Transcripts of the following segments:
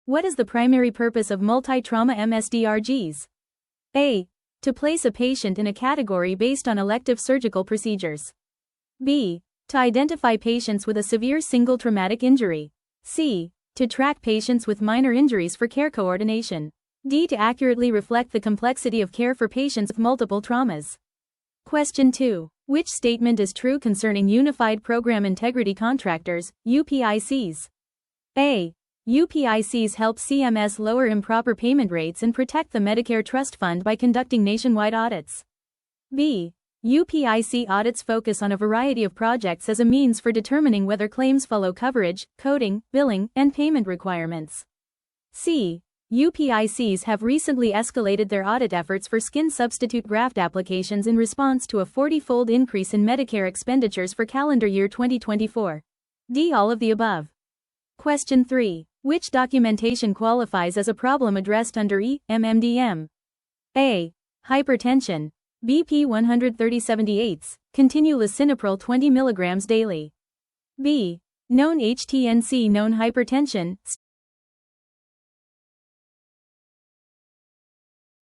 What is the primary purpose of multi-trauma MSDRGs? A. To place a patient in a category based on elective surgical procedures. B. To identify patients with a severe single traumatic injury. C. To track patients with minor injuries for care coordination. D. To accurately reflect the complexity of care for patients with multiple traumas. Question 2. Which statement is true concerning Unified Program Integrity Contractors, UPICs? A. UPICs help CMS lower improper payment rates and protect the Medicare Trust Fund by conducting nationwide audits. B. UPIC audits focus on a variety of projects as a means for determining whether claims follow coverage, coding, billing, and payment requirements. C. UPICs have recently escalated their audit efforts for skin substitute graft applications in response to a 40-fold increase in Medicare expenditures for calendar year 2024. D. All of the above. Question 3. Which documentation qualifies as a problem addressed under E-MMDM? A. Hypertension. BP 130/78, continue lisinopril 20 mg daily. B. Known HTNC known hypertension.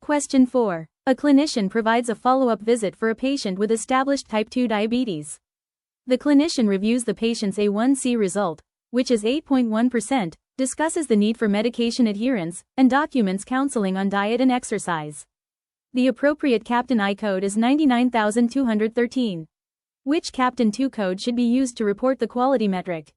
Question 4. A clinician provides a follow-up visit for a patient with established type 2 diabetes. The clinician reviews the patient's A1C result, which is 8.1%, discusses the need for medication adherence, and documents counseling on diet and exercise. The appropriate Captain I code is 99213. Which Captain II code should be used to report the quality metric?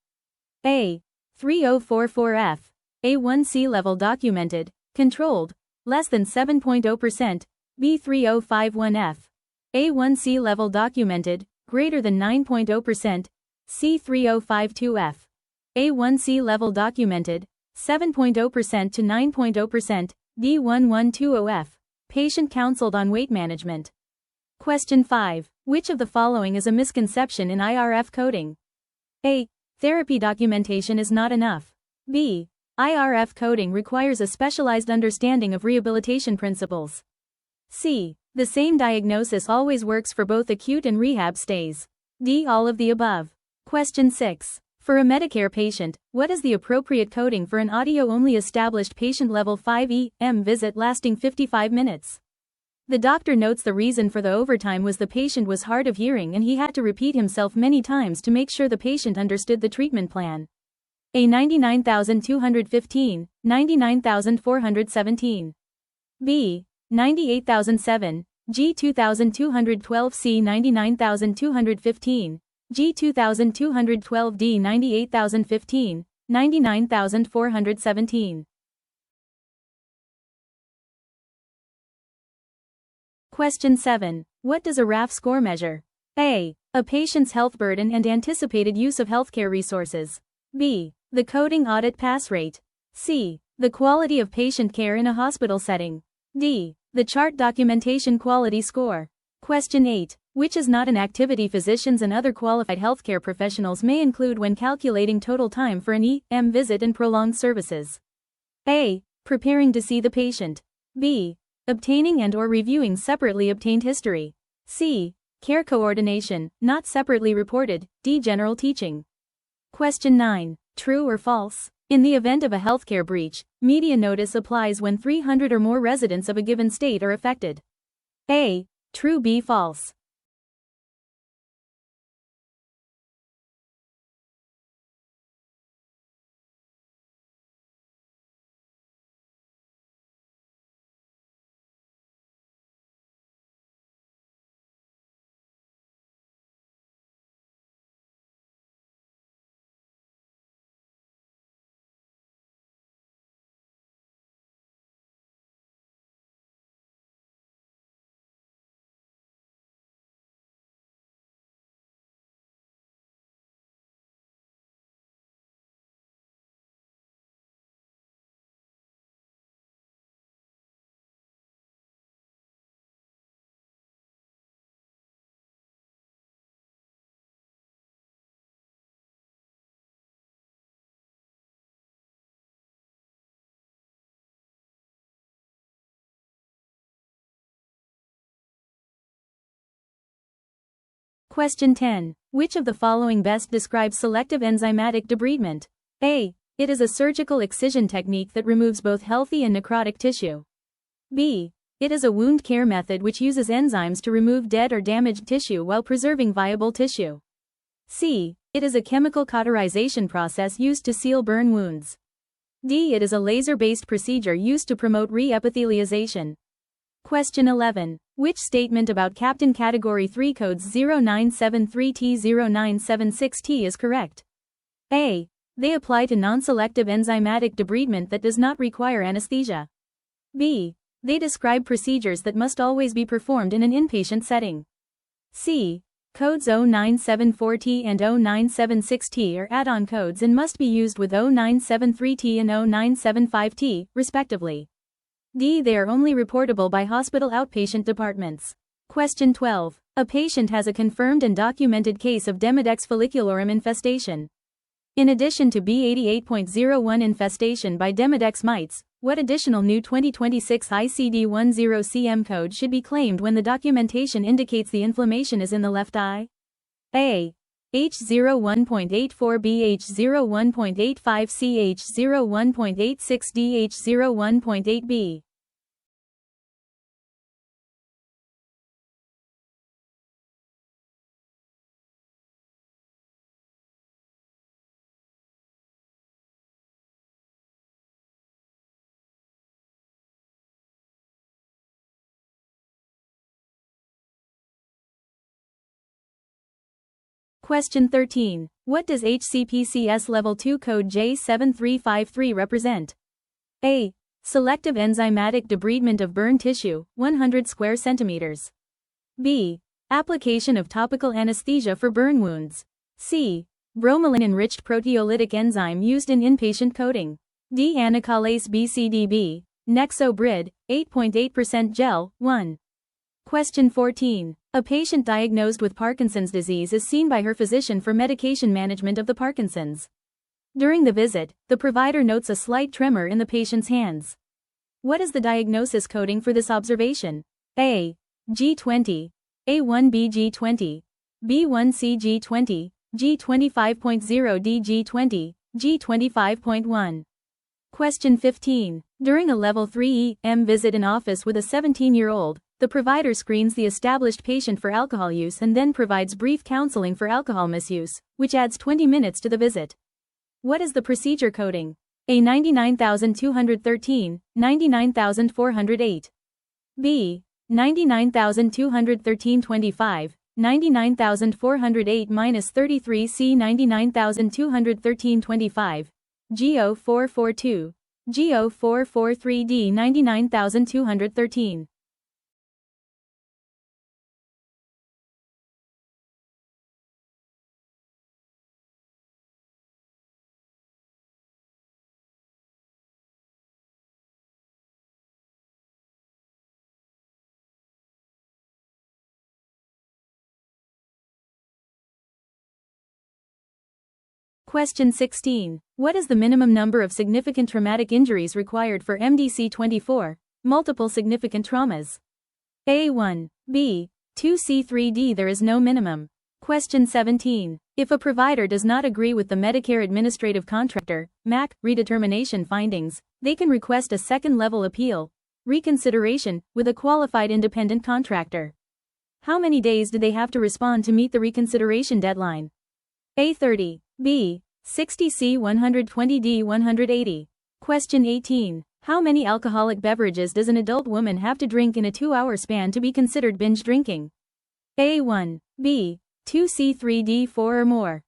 A. 3044F. A1C level documented, controlled, less than 7.0%. B. 3051F. A1C level documented, greater than 9.0%. C. 3052F. A1C level documented, 7.0% to 9.0%. D. 1120F. Patient counseled on weight management. Question 5. Which of the following is a misconception in IRF coding? A. Therapy documentation is not enough. B. IRF coding requires a specialized understanding of rehabilitation principles. C. The same diagnosis always works for both acute and rehab stays. D. All of the above. Question 6. For a Medicare patient, what is the appropriate coding for an audio-only established patient level 5 visit lasting 55 minutes? The doctor notes the reason for the overtime was the patient was hard of hearing and he had to repeat himself many times to make sure the patient understood the treatment plan. A. 99,215, 99,417. B. 98,007, G. 2,212, C. 99,215. G. 2212, D. 98,015, 99,417. Question 7. What does a RAF score measure? A. A patient's health burden and anticipated use of healthcare resources. B. The coding audit pass rate. C. The quality of patient care in a hospital setting. D. The chart documentation quality score. Question 8. Which is not an activity physicians and other qualified healthcare professionals may include when calculating total time for an EM visit and prolonged services? A. Preparing to see the patient. B. Obtaining and/or reviewing separately obtained history. C. Care coordination, not separately reported. D. General teaching. Question 9. True or false? In the event of a healthcare breach, media notice applies when 300 or more residents of a given state are affected. A. True. B. False. Question 10. Which of the following best describes selective enzymatic debridement? A. It is a surgical excision technique that removes both healthy and necrotic tissue. B. It is a wound care method which uses enzymes to remove dead or damaged tissue while preserving viable tissue. C. It is a chemical cauterization process used to seal burn wounds. D. It is a laser-based procedure used to promote re-epithelialization. Question 11. Which statement about Captain Category 3 codes 0973T0976T is correct? A. They apply to non-selective enzymatic debridement that does not require anesthesia. B. They describe procedures that must always be performed in an inpatient setting. C. Codes 0974T and 0976T are add-on codes and must be used with 0973T and 0975T, respectively. D. They are only reportable by hospital outpatient departments. Question 12. A patient has a confirmed and documented case of Demodex folliculorum infestation. In addition to B88.01 infestation by Demodex mites, what additional new 2026 ICD-10-CM code should be claimed when the documentation indicates the inflammation is in the left eye? A. H01.84B, H01.85C, H01.86D, H01.8B. Question 13. What does HCPCS Level 2 code J7353 represent? A. Selective enzymatic debridement of burn tissue, 100 square centimeters. B. Application of topical anesthesia for burn wounds. C. Bromelain-enriched proteolytic enzyme used in inpatient coding. D. Anacalase BCDB, Nexobrid, 8.8% gel, 1. Question 14. A patient diagnosed with Parkinson's disease is seen by her physician for medication management of the Parkinson's. During the visit, the provider notes a slight tremor in the patient's hands. What is the diagnosis coding for this observation? A. G20, A1B G20, B1C G20, G25.0 D G20, G25.1. Question 15. During a Level 3 EM visit in office with a 17-year-old, the provider screens the established patient for alcohol use and then provides brief counseling for alcohol misuse, which adds 20 minutes to the visit. What is the procedure coding? A. 99,213, 99,408. B. 99,213.25, 99,408-33 C. 99,213.25, G0442, G0443 D. 99,213. Question 16. What is the minimum number of significant traumatic injuries required for MDC-24, multiple significant traumas? A1, B, 2C, 3D. There is no minimum. Question 17. If a provider does not agree with the Medicare Administrative Contractor, MAC, redetermination findings, they can request a second-level appeal, reconsideration, with a qualified independent contractor. How many days do they have to respond to meet the reconsideration deadline? A30, B, 60 C 120 D 180. Question 18. How many alcoholic beverages does an adult woman have to drink in a 2-hour span to be considered binge drinking? A1, B, 2 C 3 D 4 or more.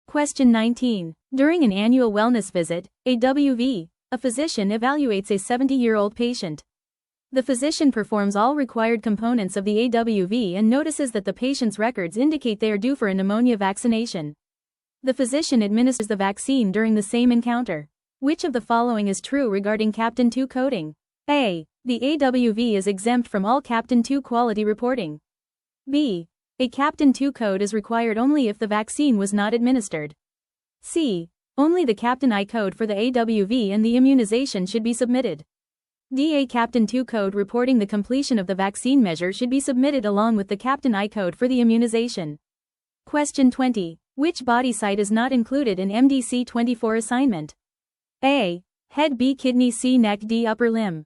Question 19. During an annual wellness visit, AWV, a physician evaluates a 70-year-old patient. The physician performs all required components of the AWV and notices that the patient's records indicate they are due for a pneumonia vaccination. The physician administers the vaccine during the same encounter. Which of the following is true regarding Captain 2 coding? A. The AWV is exempt from all Captain 2 quality reporting. B. A Captain 2 code is required only if the vaccine was not administered. C. Only the Captain I code for the AWV and the immunization should be submitted. D. A Captain 2 code reporting the completion of the vaccine measure should be submitted along with the Captain I code for the immunization. Question 20. Which body site is not included in MDC 24 assignment? A. Head. B. Kidney. C. Neck. D. Upper limb.